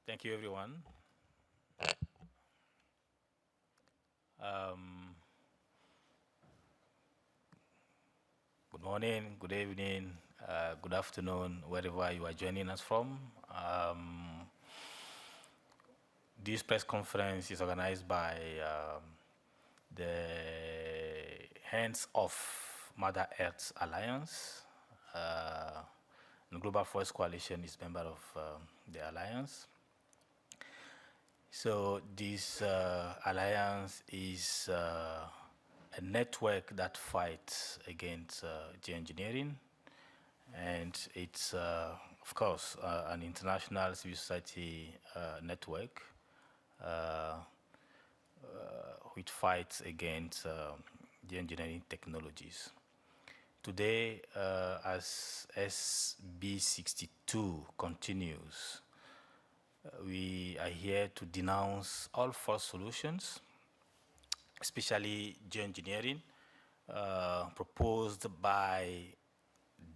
Thank you, everyone. Good morning, good evening, good afternoon, wherever you are joining us from. This press conference is organized by the Hands Off Mother Earth Alliance. The Global Forest Coalition is member of the alliance. So this alliance is a network that fights against geoengineering, and it's, of course, an international civil society network which fights against geoengineering technologies. Today, as SB62 continues, we are here to denounce all false solutions, especially geoengineering, proposed by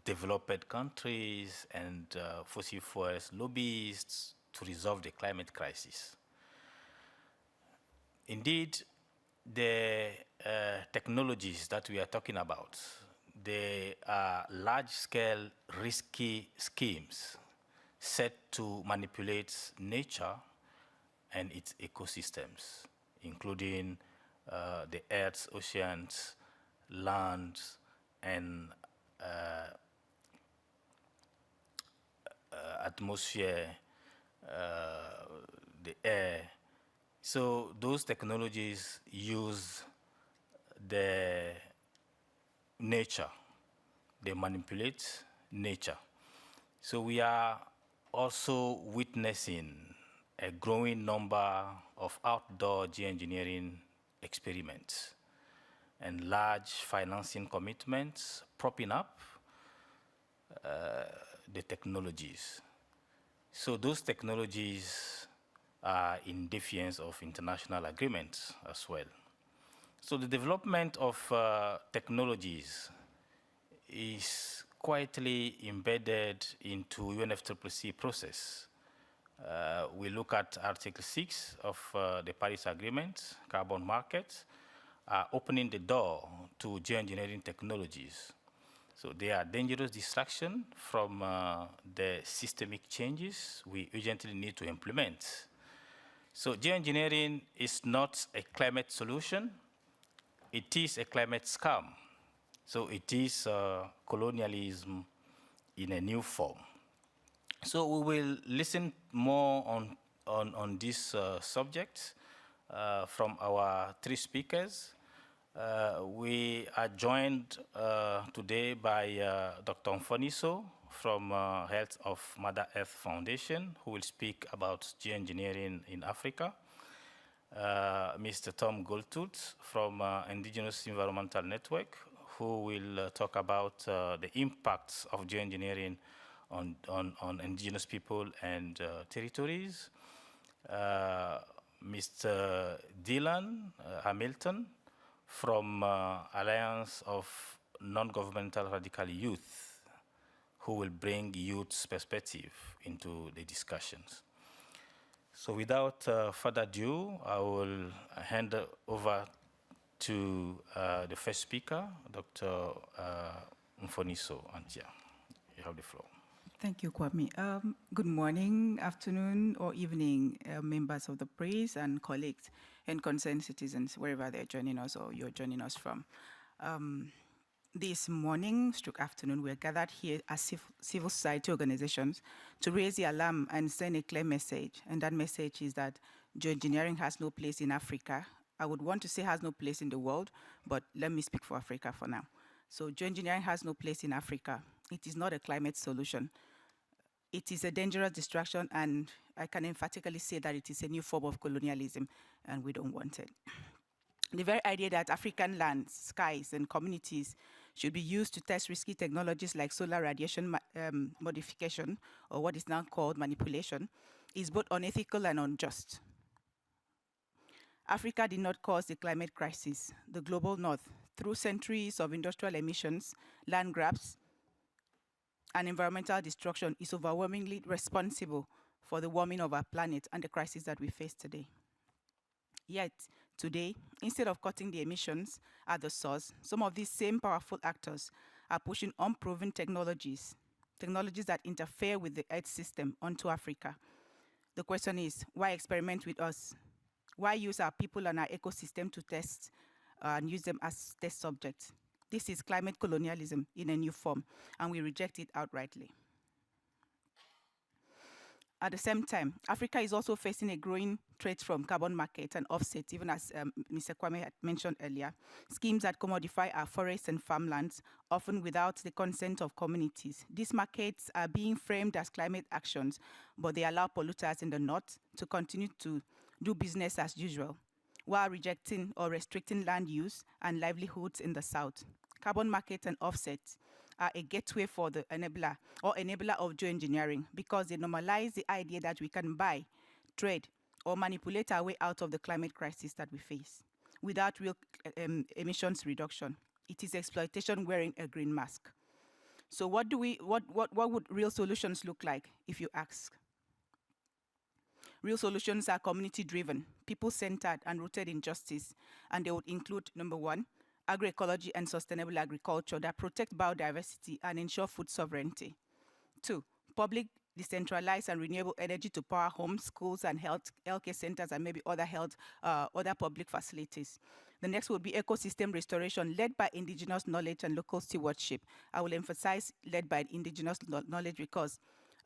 developed countries and fossil fuels lobbyists to resolve the climate crisis. Indeed, the technologies that we are talking about, they are large-scale risky schemes set to manipulate nature and its ecosystems, including the Earth's oceans, lands, and atmosphere, the air. So those technologies use the nature, they manipulate nature. So we are also witnessing a growing number of outdoor geoengineering experiments and large financing commitments propping up the technologies. So those technologies are in defiance of international agreements as well. So the development of technologies is quietly embedded into UNFCCC process. We look at Article 6 of the Paris Agreement, carbon markets, opening the door to geoengineering technologies. So they are dangerous distraction from the systemic changes we urgently need to implement. So geoengineering is not a climate solution, it is a climate scam. So it is colonialism in a new form. So we will listen more on this subject from our three speakers. We are joined today by Dr. Mfoniso from Health of Mother Earth Foundation, who will speak about geoengineering in Africa. Mr. Tom Goldtooth from Indigenous Environmental Network, who will talk about the impacts of geoengineering on indigenous people and territories. Mr. Dylan Hamilton from Alliance of Non-Governmental Radical Youth, who will bring youth's perspective into the discussions. So without further ado, I will hand over to the first speaker, Dr. Mfoniso Antia. You have the floor. Thank you, Kwame. Good morning, afternoon, or evening, members of the press and colleagues and concerned citizens, wherever they're joining us or you're joining us from. This morning, afternoon, we're gathered here as civil society organizations to raise the alarm and send a clear message. And that message is that geoengineering has no place in Africa. I would want to say has no place in the world, but let me speak for Africa for now. So geoengineering has no place in Africa. It is not a climate solution. It is a dangerous distraction, and I can emphatically say that it is a new form of colonialism, and we don't want it. The very idea that African lands, skies, and communities should be used to test risky technologies like solar radiation modification, or what is now called manipulation, is both unethical and unjust. Africa did not cause the climate crisis. The global north, through centuries of industrial emissions, land grabs, and environmental destruction, is overwhelmingly responsible for the warming of our planet and the crisis that we face today. Yet, today, instead of cutting the emissions at the source, some of these same powerful actors are pushing unproven technologies that interfere with the Earth system onto Africa. The question is, why experiment with us? Why use our people and our ecosystem to test and use them as test subjects? This is climate colonialism in a new form, and we reject it outrightly. At the same time, Africa is also facing a growing threat from carbon markets and offsets, even as Mr. Kwame had mentioned earlier, schemes that commodify our forests and farmlands, often without the consent of communities. These markets are being framed as climate actions, but they allow polluters in the north to continue to do business as usual, while rejecting or restricting land use and livelihoods in the south. Carbon markets and offsets are a gateway for the enabler of geoengineering, because they normalize the idea that we can buy, trade, or manipulate our way out of the climate crisis that we face without real emissions reduction. It is exploitation wearing a green mask. So what would real solutions look like, if you ask? Real solutions are community-driven, people-centered, and rooted in justice, and they would include, number one, agroecology and sustainable agriculture that protect biodiversity and ensure food sovereignty. 2, public, decentralized, and renewable energy to power homes, schools, and healthcare centers, and maybe other public facilities. The next would be ecosystem restoration led by indigenous knowledge and local stewardship. I will emphasize led by indigenous knowledge because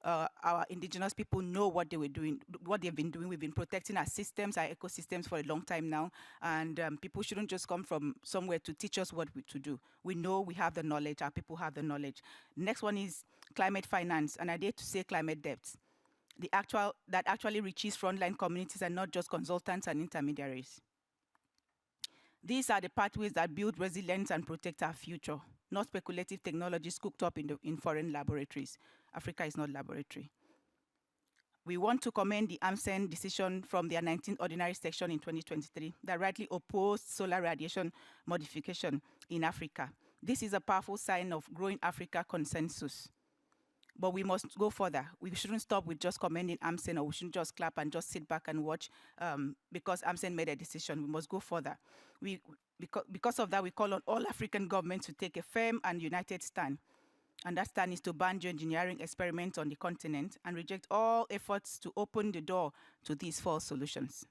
our indigenous people know what they were doing, what they've been doing. We've been protecting our systems, our ecosystems for a long time now, and people shouldn't just come from somewhere to teach us what to do. We know we have the knowledge, our people have the knowledge. Next one is climate finance, and I dare to say climate debt. That actually reaches frontline communities and not just consultants and intermediaries. These are the pathways that build resilience and protect our future, not speculative technologies cooked up in foreign laboratories. Africa is not laboratory. We want to commend the AMCEN decision from their 19th ordinary section in 2023 that rightly opposed solar radiation modification in Africa. This is a powerful sign of growing Africa consensus. But we must go further. We shouldn't stop with just commending AMCEN, or we shouldn't just clap and just sit back and watch because AMCEN made a decision. We must go further. Because of that, we call on all African governments to take a firm and united stand. And that stand is to ban geoengineering experiments on the continent and reject all efforts to open the door to these false solutions.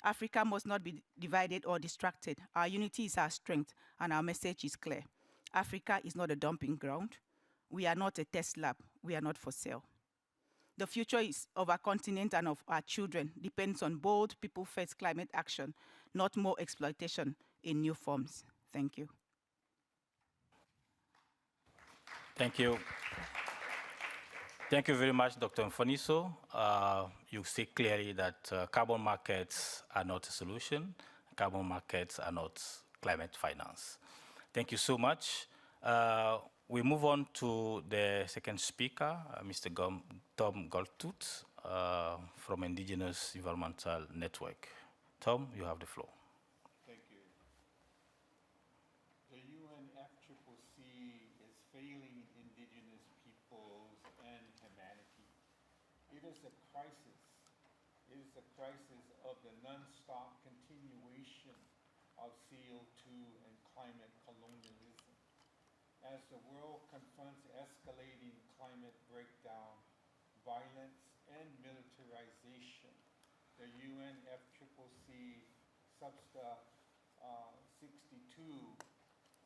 Africa must not be divided or distracted. Our unity is our strength, and our message is clear. Africa is not a dumping ground. We are not a test lab. We are not for sale. The future of our continent and of our children depends on bold, people-first climate action, not more exploitation in new forms. Thank you. Thank you. Thank you very much, Dr. Mfoniso. You see clearly that carbon markets are not a solution. Carbon markets are not climate finance. Thank you so much. We move on to the second speaker, Mr. Tom Goldtooth from Indigenous Environmental Network. Tom, you have the floor. Thank you. The UNFCCC is failing indigenous peoples and humanity. It is a crisis. It is a crisis of the non-stop continuation of CO2 and climate colonialism. As the world confronts escalating climate breakdown, violence, and militarization, the UNFCCC Subsidiary 62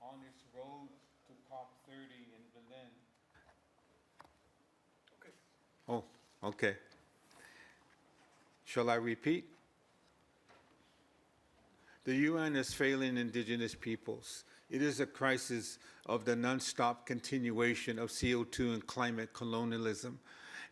on its road to COP30 in Berlin. Okay. Oh, okay. Shall I repeat? The UN is failing indigenous peoples. It is a crisis of the non-stop continuation of CO2 and climate colonialism.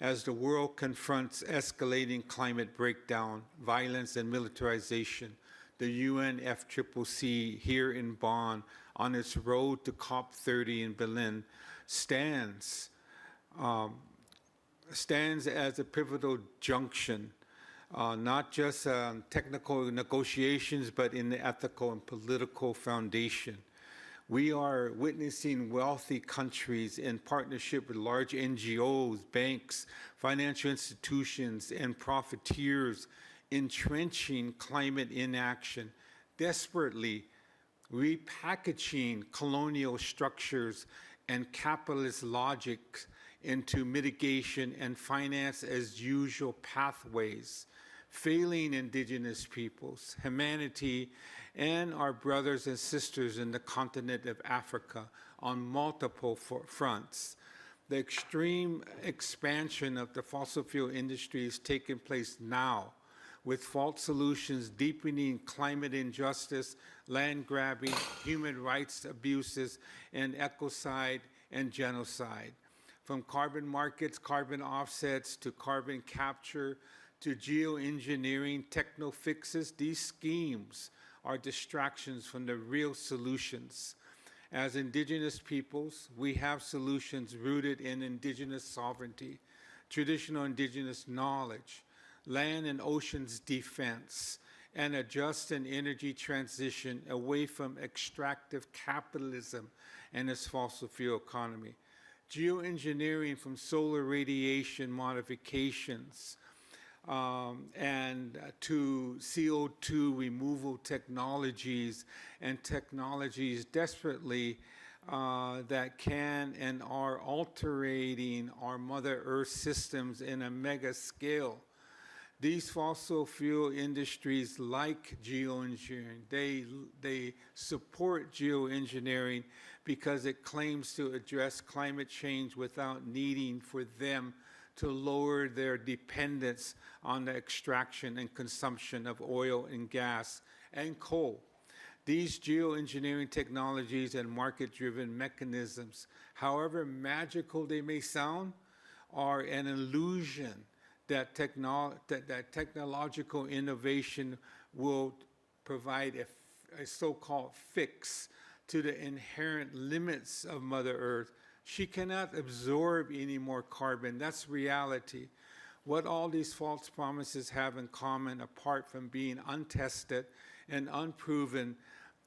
As the world confronts escalating climate breakdown, violence, and militarization, the UNFCCC here in Bonn, on its road to COP30 in Berlin, stands as a pivotal junction, not just technical negotiations, but in the ethical and political foundation. We are witnessing wealthy countries in partnership with large NGOs, banks, financial institutions, and profiteers entrenching climate inaction, desperately repackaging colonial structures and capitalist logic into mitigation and finance as usual pathways, failing indigenous peoples, humanity, and our brothers and sisters in the continent of Africa on multiple fronts. The extreme expansion of the fossil fuel industry is taking place now, with false solutions deepening climate injustice, land grabbing, human rights abuses, and ecocide and genocide. From carbon markets, carbon offsets, to carbon capture, to geoengineering, technofixes, these schemes are distractions from the real solutions. As indigenous peoples, we have solutions rooted in indigenous sovereignty, traditional indigenous knowledge, land and oceans defense, and a just and energy transition away from extractive capitalism and its fossil fuel economy. Geoengineering from solar radiation modifications and to CO2 removal technologies and technologies desperately that can and are altering our Mother Earth systems in a mega scale. These fossil fuel industries like geoengineering, they support geoengineering because it claims to address climate change without needing for them to lower their dependence on the extraction and consumption of oil and gas and coal. These geoengineering technologies and market-driven mechanisms, however magical they may sound, are an illusion that technological innovation will provide a so-called fix to the inherent limits of Mother Earth. She cannot absorb any more carbon. That's reality. What all these false promises have in common, apart from being untested and unproven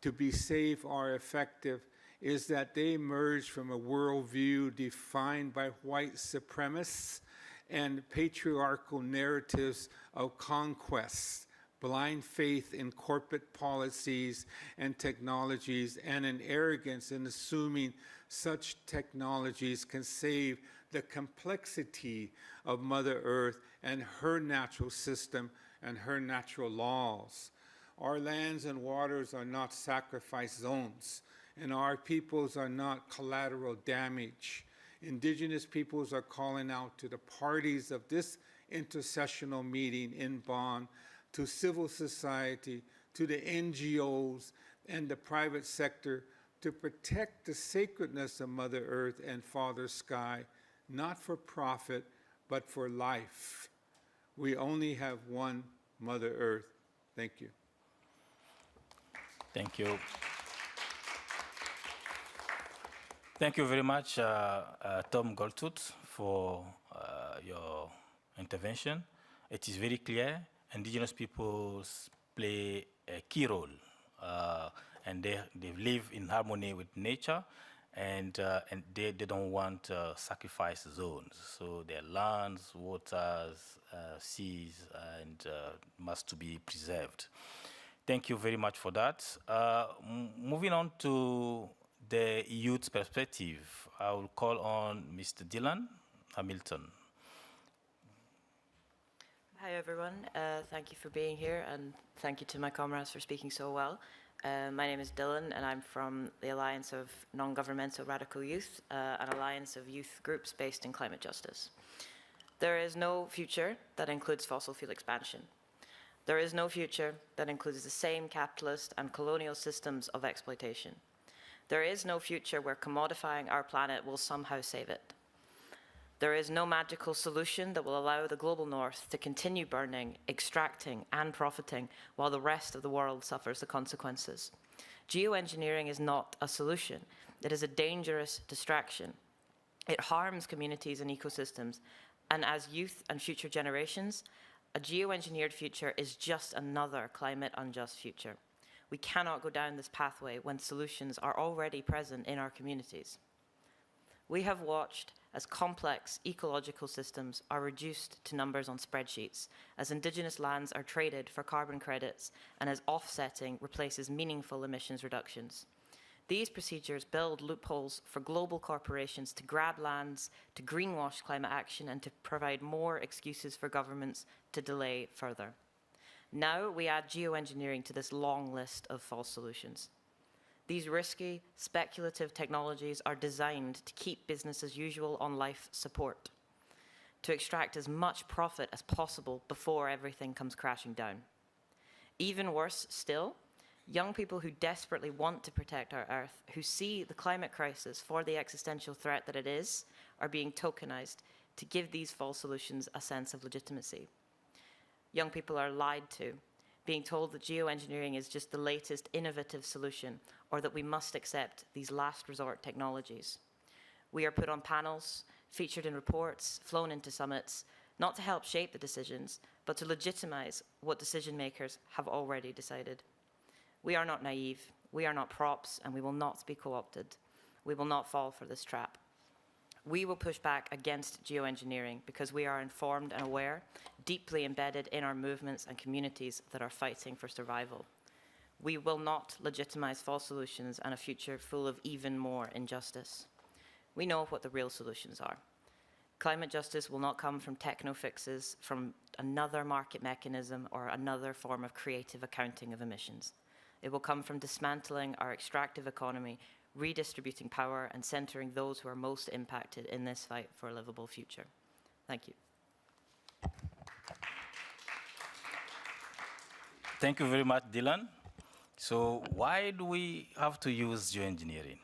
to be safe or effective, is that they emerge from a worldview defined by white supremacists and patriarchal narratives of conquest, blind faith in corporate policies and technologies, and an arrogance in assuming such technologies can save the complexity of Mother Earth and her natural system and her natural laws. Our lands and waters are not sacrifice zones, and our peoples are not collateral damage. Indigenous peoples are calling out to the parties of this intercessional meeting in Bonn, to civil society, to the NGOs and the private sector, to protect the sacredness of Mother Earth and Father Sky, not for profit, but for life. We only have one Mother Earth. Thank you. Thank you. Thank you very much, Tom Goldtooth, for your intervention. It is very clear indigenous peoples play a key role, and they live in harmony with nature, and they don't want sacrifice zones. So their lands, waters, seas, and must be preserved. Thank you very much for that. Moving on to the youth perspective, I will call on Mr. Dylan Hamilton. Hi everyone, thank you for being here, and thank you to my comrades for speaking so well. My name is Dylan, and I'm from the Alliance of Non-Governmental Radical Youth, an alliance of youth groups based in climate justice. There is no future that includes fossil fuel expansion. There is no future that includes the same capitalist and colonial systems of exploitation. There is no future where commodifying our planet will somehow save it. There is no magical solution that will allow the global north to continue burning, extracting, and profiting while the rest of the world suffers the consequences. Geoengineering is not a solution. It is a dangerous distraction. It harms communities and ecosystems, and as youth and future generations, a geoengineered future is just another climate unjust future. We cannot go down this pathway when solutions are already present in our communities. We have watched as complex ecological systems are reduced to numbers on spreadsheets, as Indigenous lands are traded for carbon credits, and as offsetting replaces meaningful emissions reductions. These procedures build loopholes for global corporations to grab lands, to greenwash climate action, and to provide more excuses for governments to delay further. Now we add geoengineering to this long list of false solutions. These risky, speculative technologies are designed to keep business as usual on life support, to extract as much profit as possible before everything comes crashing down. Even worse still, young people who desperately want to protect our Earth, who see the climate crisis for the existential threat that it is, are being tokenized to give these false solutions a sense of legitimacy. Young people are lied to, being told that geoengineering is just the latest innovative solution, or that we must accept these last resort technologies. We are put on panels, featured in reports, flown into summits, not to help shape the decisions, but to legitimize what decision makers have already decided. We are not naive, we are not props, and we will not be co-opted. We will not fall for this trap. We will push back against geoengineering because we are informed and aware, deeply embedded in our movements and communities that are fighting for survival. We will not legitimize false solutions and a future full of even more injustice. We know what the real solutions are. Climate justice will not come from technofixes, from another market mechanism or another form of creative accounting of emissions. It will come from dismantling our extractive economy, redistributing power, and centering those who are most impacted in this fight for a livable future. Thank you. Thank you very much, Dylan. So why do we have to use geoengineering?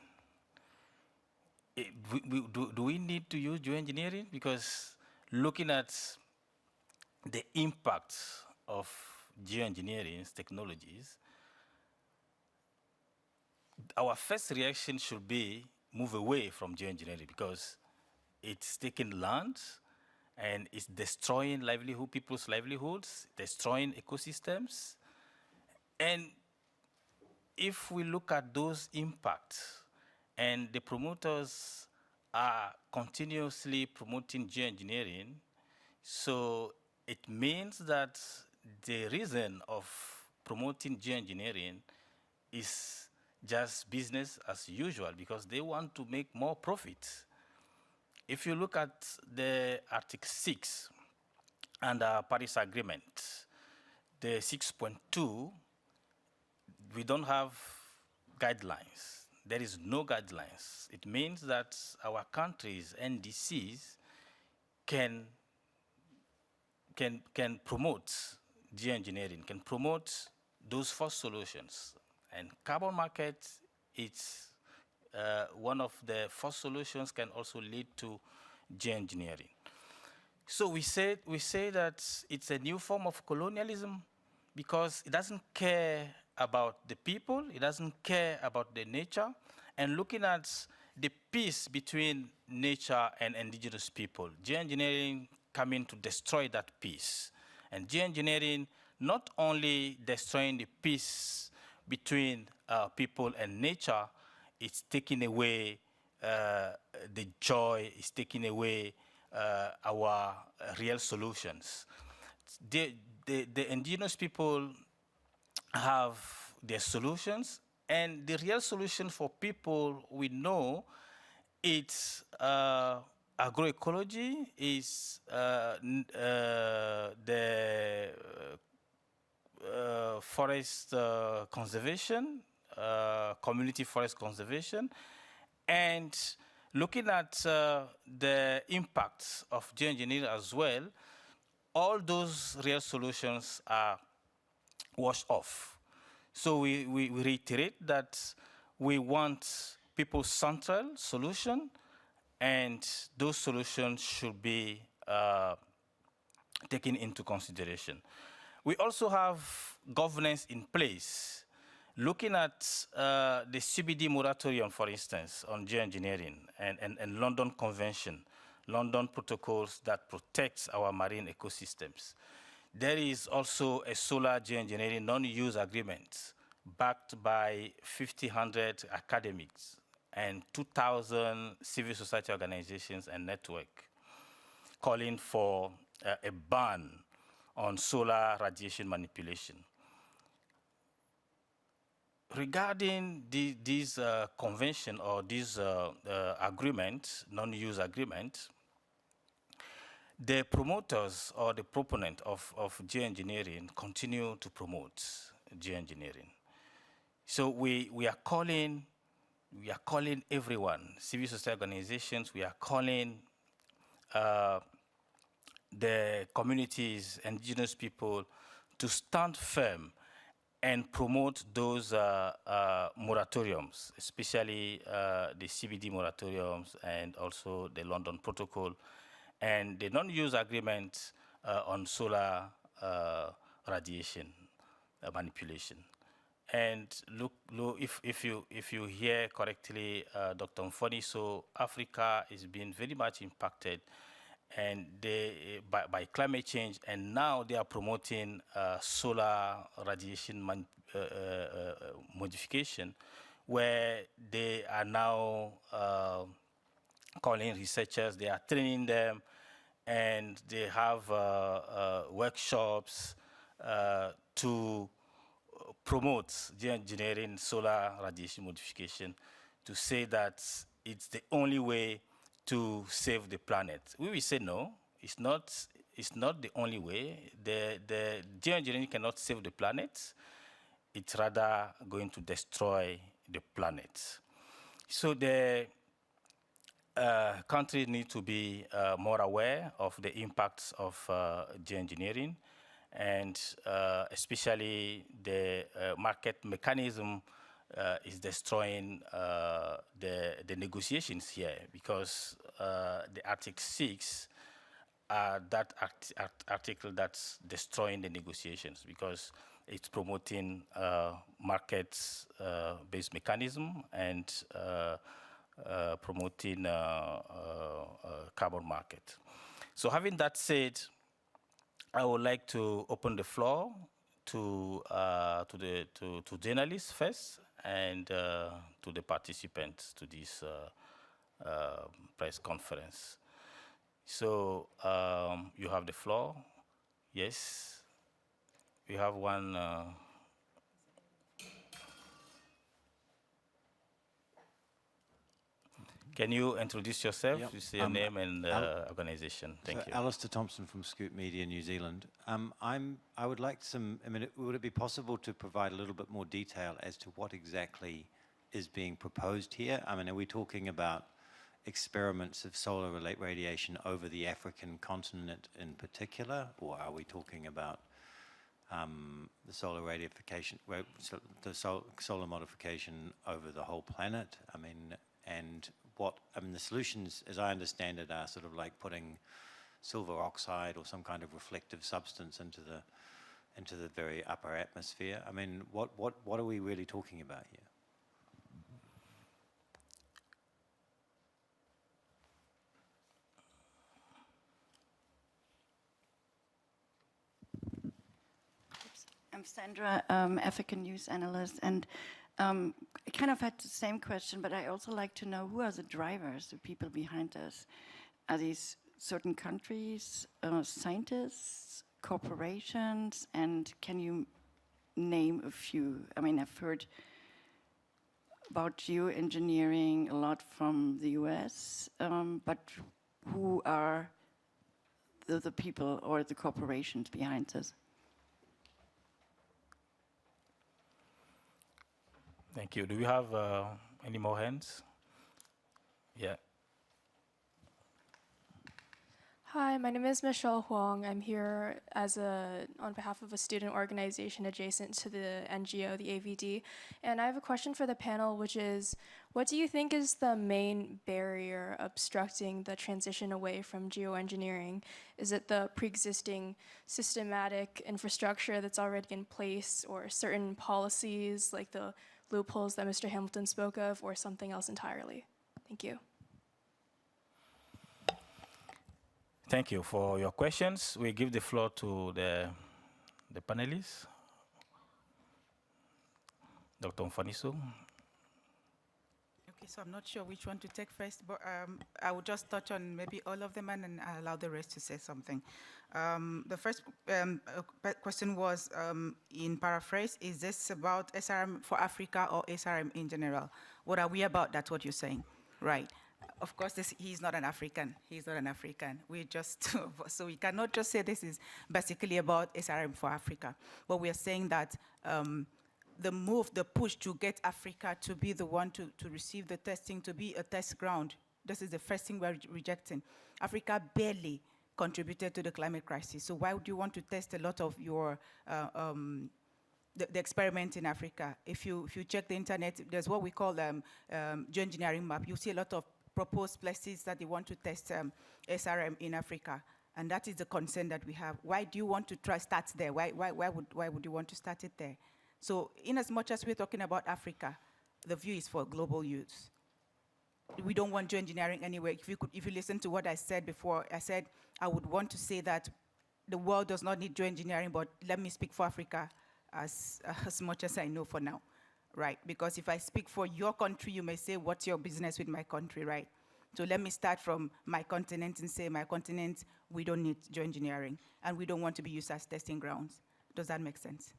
Do we need to use geoengineering? Because looking at the impact of geoengineering technologies, our first reaction should be move away from geoengineering because it's taking land and it's destroying livelihood, people's livelihoods, destroying ecosystems. And if we look at those impacts and the promoters are continuously promoting geoengineering, so it means that the reason of promoting geoengineering is just business as usual because they want to make more profit. If you look at the Article 6 and the Paris Agreement, the 6.2, we don't have guidelines. There is no guidelines. It means that our countries, NDCs, can promote geoengineering, can promote those first solutions. And carbon market, it's one of the first solutions, can also lead to geoengineering. So we say that it's a new form of colonialism because it doesn't care about the people, it doesn't care about the nature, and looking at the peace between nature and indigenous people, geoengineering coming to destroy that peace. And geoengineering not only destroying the peace between people and nature, it's taking away the joy, it's taking away our real solutions. The indigenous people have their solutions, and the real solution for people we know it's agroecology, is the forest conservation, community forest conservation, and looking at the impacts of geoengineering as well, all those real solutions are washed off. So we reiterate that we want people-central solution, and those solutions should be taken into consideration. We also have governance in place, looking at the CBD moratorium, for instance, on geoengineering and London Convention, London protocols that protects our marine ecosystems. There is also a solar geoengineering non-use agreement backed by 1,500 academics and 2,000 civil society organizations and network, calling for a ban on solar radiation manipulation. Regarding this convention or this agreement, non-use agreement, the promoters or the proponent of geoengineering continue to promote geoengineering. So we are calling everyone, civil society organizations, we are calling the communities, indigenous people, to stand firm and promote those moratoriums, especially the CBD moratoriums and also the London Protocol and the non-use agreement on solar radiation manipulation. And look, if you hear correctly, Dr. Mfoni, so Africa is being very much impacted and by climate change, and now they are promoting solar radiation modification, where they are now calling researchers, they are training them, and they have workshops to promote geoengineering solar radiation modification, to say that it's the only way to save the planet. We will say no, it's not the only way. The geoengineering cannot save the planet. It's rather going to destroy the planet. So the countries need to be more aware of the impacts of geoengineering, and especially the market mechanism is destroying the negotiations here, because the Article 6, that article that's destroying the negotiations, because it's promoting markets-based mechanism and promoting carbon market. So having that said, I would like to open the floor to journalists first, and to the participants to this press conference. So you have the floor. Yes, we have one. Can you introduce yourself? Yep. You say your name and organization. Thank you. Alistair Thompson from Scoop Media, New Zealand. I would like some, would it be possible to provide a little bit more detail as to what exactly is being proposed here? I mean, are we talking about experiments of solar radiation over the African continent in particular, or are we talking about the solar radiation, the solar modification over the whole planet? I mean, and the solutions, as I understand it, are sort of like putting silver oxide or some kind of reflective substance into the very upper atmosphere. I mean, what are we really talking about here? I'm Sandra, African news analyst, and I kind of had the same question, but I also like to know who are the drivers, the people behind us. Are these certain countries, scientists, corporations, and can you name a few? I mean, I've heard about geoengineering a lot from the US, but who are the people or the corporations behind this? Thank you. Do we have any more hands? Yeah. Hi, my name is Michelle Huang. I'm here on behalf of a student organization adjacent to the NGO, the AVD. And I have a question for the panel, which is, what do you think is the main barrier obstructing the transition away from geoengineering? Is it the pre-existing systematic infrastructure that's already in place, or certain policies like the loopholes that Mr. Hamilton spoke of, or something else entirely? Thank you. Thank you for your questions. We give the floor to the panelists. Dr. Mfaniso. Okay, so I'm not sure which one to take first, but I will just touch on maybe all of them and then I'll allow the rest to say something. The first question was, in paraphrase, is this about SRM for Africa or SRM in general? What are we about? That's what you're saying, right? Of course, he's not an African. He's not an African. We just, so we cannot just say this is basically about SRM for Africa. But we are saying that the move, the push to get Africa to be the one to receive the testing, to be a test ground, this is the first thing we're rejecting. Africa barely contributed to the climate crisis. So why would you want to test a lot of your, the experiment in Africa? If you check the internet, there's what we call geoengineering map. You see a lot of proposed places that they want to test SRM in Africa. And that is the concern that we have. Why do you want to start there? Why would you want to start it there? So in as much as we're talking about Africa, the view is for global use. We don't want geoengineering anywhere. If you listen to what I said before, I said I would want to say that the world does not need geoengineering, but let me speak for Africa as much as I know for now, right? Because if I speak for your country, you may say, what's your business with my country, right? So let me start from my continent and say, my continent, we don't need geoengineering, and we don't want to be used as testing grounds. Does that make sense?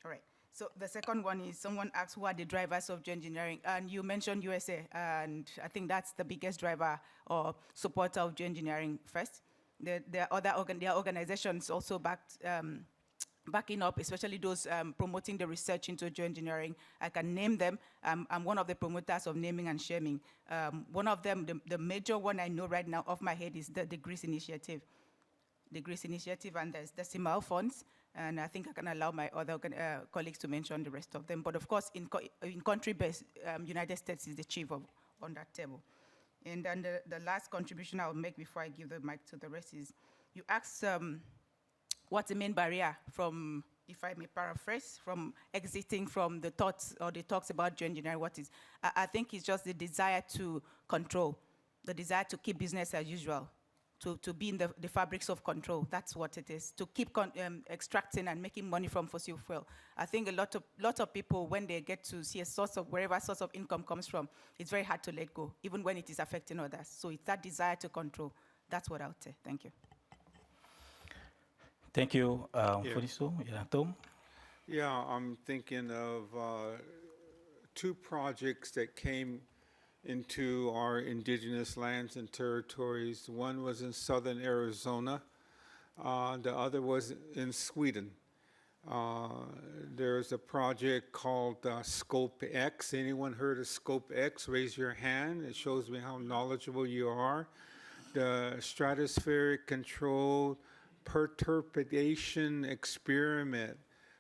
All right. So the second one is, someone asked who are the drivers of geoengineering, and you mentioned USA, and I think that's the biggest driver or supporter of geoengineering first. There are organizations also backing up, especially those promoting the research into geoengineering. I can name them. I'm one of the promoters of naming and shaming. One of them, the major one I know right now off my head is the GRIS initiative. The GRIS initiative, and there's decimal funds. And I think I can allow my other colleagues to mention the rest of them. But of course, in country-based, United States is the chief on that table. And then the last contribution I will make before I give the mic to the rest is, you asked what's the main barrier from, if I may paraphrase, from exiting from the thoughts or the talks about geoengineering. What is? I think it's just the desire to control, the desire to keep business as usual, to be in the fabrics of control. That's what it is, to keep extracting and making money from fossil fuel. I think a lot of people, when they get to see a source of, wherever source of income comes from, it's very hard to let go, even when it is affecting others. So it's that desire to control. That's what I would say. Thank you. Thank you, Mfaniso. Yeah, Tom? Yeah, I'm thinking of two projects that came into our indigenous lands and territories. One was in southern Arizona. The other was in Sweden. There's a project called Scope X. Anyone heard of Scope X? Raise your hand. It shows me how knowledgeable you are. The stratospheric controlled perturbation experiment,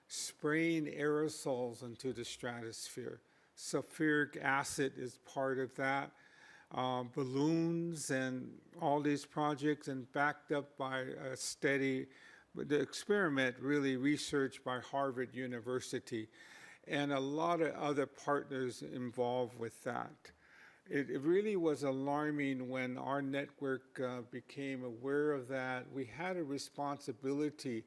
spraying aerosols into the stratosphere. Sulfuric acid is part of that. Balloons and all these projects, and backed up by a steady, the experiment really researched by Harvard University and a lot of other partners involved with that. It really was alarming when our network became aware of that. We had a responsibility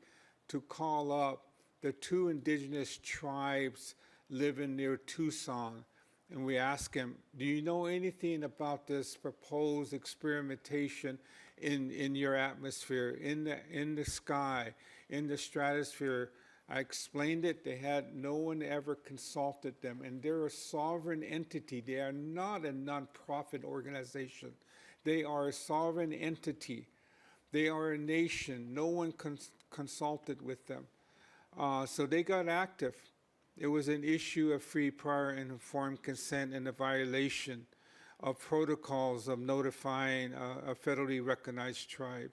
to call up the two indigenous tribes living near Tucson, and we asked them, do you know anything about this proposed experimentation in your atmosphere, in the sky, in the stratosphere? I explained it. They had no one ever consulted them, and they're a sovereign entity. They are not a nonprofit organization. They are a sovereign entity. They are a nation. No one consulted with them. So they got active. It was an issue of free, prior, and informed consent and a violation of protocols of notifying a federally recognized tribe.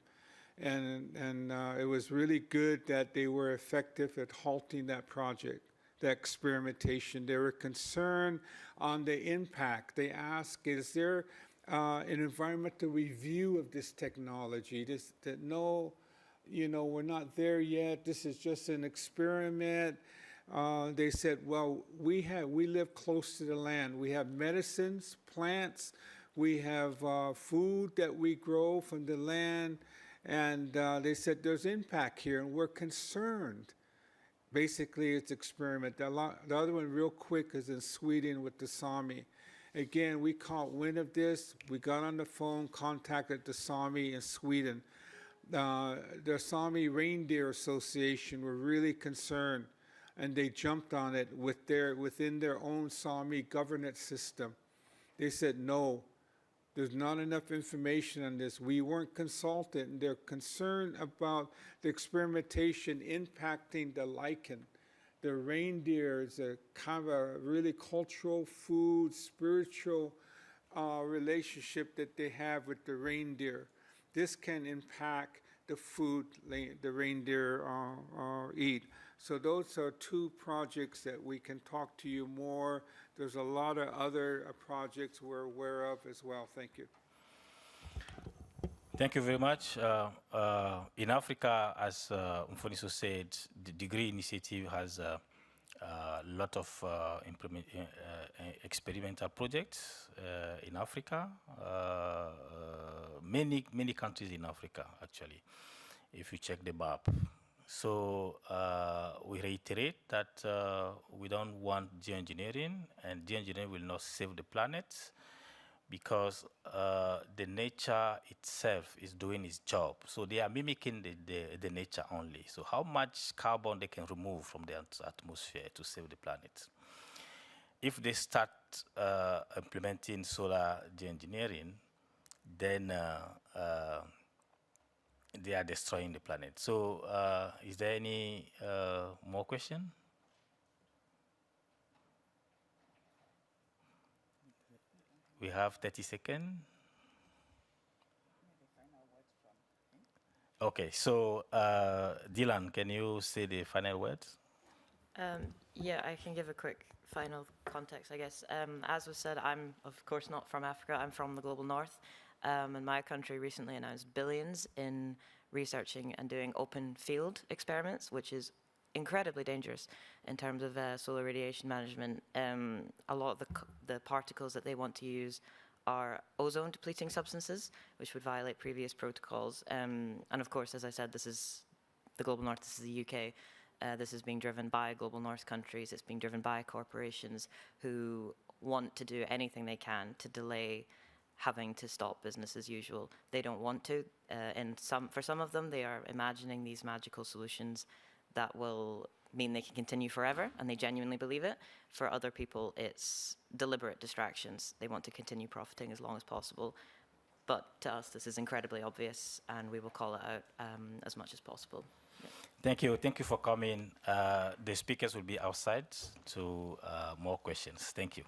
And it was really good that they were effective at halting that project, that experimentation. They were concerned on the impact. They asked, is there an environmental review of this technology? That no, we're not there yet. This is just an experiment. They said, well, we live close to the land. We have medicines, plants. We have food that we grow from the land. And they said, there's impact here, and we're concerned basically it's experiment. The other one real quick is in Sweden with the Sami. Again, we caught wind of this. We got on the phone, contacted the Sami in Sweden. The Sami Reindeer Association were really concerned, and they jumped on it within their own Sami governance system. They said, no, there's not enough information on this. We weren't consulted, and they're concerned about the experimentation impacting the lichen. The reindeer is a kind of a really cultural, food, spiritual relationship that they have with the reindeer. This can impact the food the reindeer eat. So those are two projects that we can talk to you more. There's a lot of other projects we're aware of as well. Thank you. Thank you very much. In Africa, as Mfoniso said, the Degree Initiative has a lot of experimental projects in Africa. Many countries in Africa, actually, if you check the map. So we reiterate that we don't want geoengineering, and geoengineering will not save the planet, because the nature itself is doing its job. So they are mimicking the nature only. So how much carbon they can remove from the atmosphere to save the planet? If they start implementing solar geoengineering, then they are destroying the planet. So is there any more question? We have 30 seconds. Okay, so Dylan, can you say the final words? Yeah, I can give a quick final context, I guess. As was said, I'm of course not from Africa. I'm from the global north. And my country recently announced billions in researching and doing open field experiments, which is incredibly dangerous in terms of solar radiation management. A lot of the particles that they want to use are ozone depleting substances, which would violate previous protocols. And of course, as I said, this is the global north, this is the UK. This is being driven by global north countries. It's being driven by corporations who want to do anything they can to delay having to stop business as usual. They don't want to. For some of them, they are imagining these magical solutions that will mean they can continue forever, and they genuinely believe it. For other people, it's deliberate distractions. They want to continue profiting as long as possible. But to us, this is incredibly obvious, and we will call it out as much as possible. Yeah. Thank you. Thank you for coming. The speakers will be outside to more questions. Thank you.